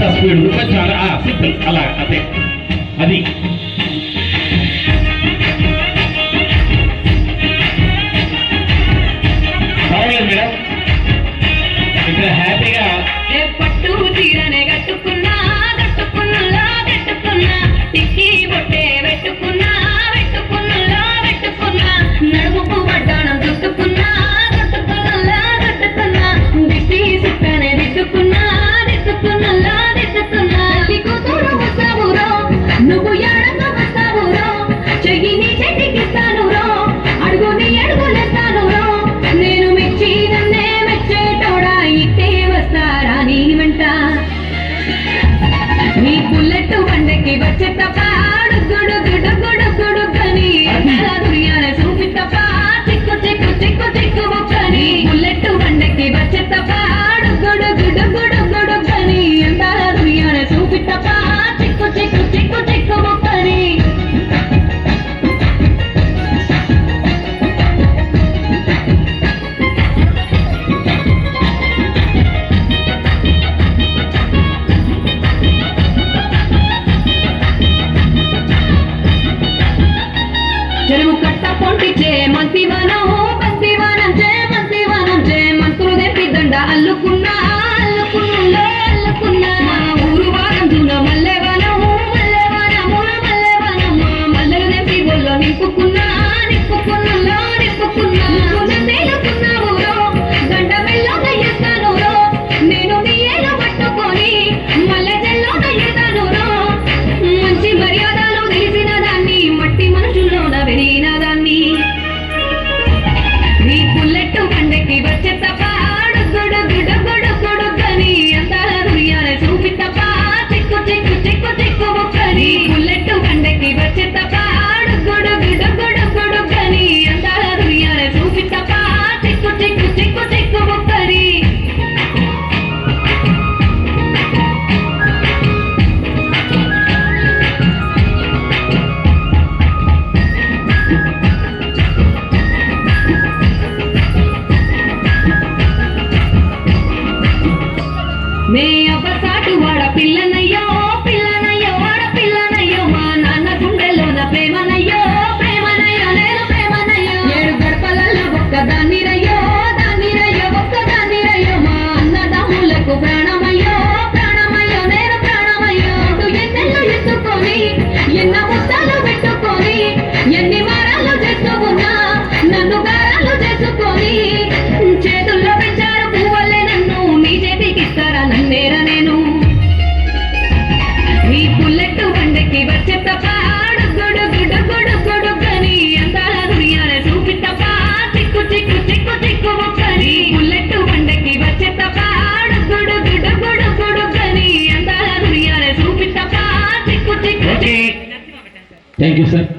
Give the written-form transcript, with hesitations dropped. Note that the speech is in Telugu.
చాలా స్పీడ్ చాలా సింపుల్ అలా అదే అది మేడం ఇక్కడ హ్యాపీగా పట్టు చీరనే కట్టుకున్నా కట్టుకున్నా కట్టుకున్నా టిక్కి బొట్టే పెట్టుకున్నా పెట్టుకున్నా పెట్టుకున్నా నడుముకు వడ్డాణం చుట్టుకున్నా చుట్టుకున్నా చుట్టుకున్నా దిష్టి సుట్టనే దిట్టుకున్నా దిట్టుకున్నా దిట్టుకున్నా కూతురు వస్తావురో నువ్వు ఎడకు వస్తావురో చెయ్యిని చెట్టికిస్తాను రో అడుగుని అడుగులేస్తాను రో నేను మెచ్చి నన్నే మెచ్చేటోడా ఇట్టే వస్తారా నీ వెంట నీ బుల్లెట్ బండకి వచ్చే తప్ప గుడు గుడు గుడు గుడు కని దుర్యాన చూపి తప్ప చిక్కు చిక్కు చిక్కు చిక్కు బొక్కని బుల్లెట్ బండకి వచ్చే తప్ప గుడు గుడు గుడు గుడు కని దుర్యాన చూపి తప్ప చిక్కు చిక్కు చిక్కు చిక్కు బొక్కని చెరువు కట్ట పొంటిచే మంతివనం మంతివనం చే మంతులు తెప్పి దండ అల్లుకున్నా అల్లుకున్నా అల్లుకున్నా మా ఊరు వారం దూన మల్లెవనం మల్లెవనము మల్లెవనం మల్లెలు తెప్పి ఒళ్ళో నింపుకున్నా నింపుకున్నా నింపుకున్నా తేలుకున్నావు గంట మెల్లో దయ్యేస్తాను నేను నీ ఏలు పట్టుకొని మల్లె జల్లో దయ్యేతాను మంచి మర్యాదలు తెలిసిన దాన్ని మట్టి మనుషుల్లోన వెరిగిన దాన్ని నీ బుల్లెట్ బండకి వచ్చే తప్ప గుడు గుడు గుడు గుడు కని అందాల దుర్యాన చూపి తప్ప చిక్కు చిక్కు చిక్కు చిక్కు బొక్కని బుల్లెట్ బండకి వచ్చే తప్ప గుడు గుడు గుడు గుడు కని అందాల దుర్యాన చూపి తప్ప చిక్కు చిక్కు చిక్కు చిక్కు బొక్కని మే అబ్బసాటు వాడ పిల్లనయ్యో పిల్లనయ్యో వాడ పిల్లనయ్యో మా నాన్న గుండెలోన ప్రేమనయ్యో ప్రేమనయ్యో నేను ప్రేమనయ్యో ఏడు గడపలలో ఒక్కదాన్ని రయ్యో దాన్ని రయ్యో ఒక్కదాన్ని రయ్యో మా అన్నదమ్ములకు ప్రాణమయ్యో ప్రాణమయ్యో నేను ప్రాణమయ్యో ఎన్నెళ్ళు ఎత్తుకొని ఎన్న ముస్తాలు పెట్టుకొని ఎన్ని మారాలు చేస్తూ ఉన్నా నన్ను గారాలు చేసుకొని చేతుల్లో పెంచారు పువ్వులే నన్ను మీ చేతికి ఇస్తారా నన్నేరా నేను నీ బుల్లెట్ బండకి వచ్చే తప్ప గుడు గుడు గుడు గుడు కని అందాల దుర్యాన చూపి తప్ప చిక్కు చిక్కు చిక్కు చిక్కు బొక్కని బుల్లెట్ బండకి వచ్చే తప్ప గుడు గుడు గుడు గుడు కని అందాల దుర్యాన చూపి తప్ప చిక్కు చిక్కు థ్యాంక్ యూ సార్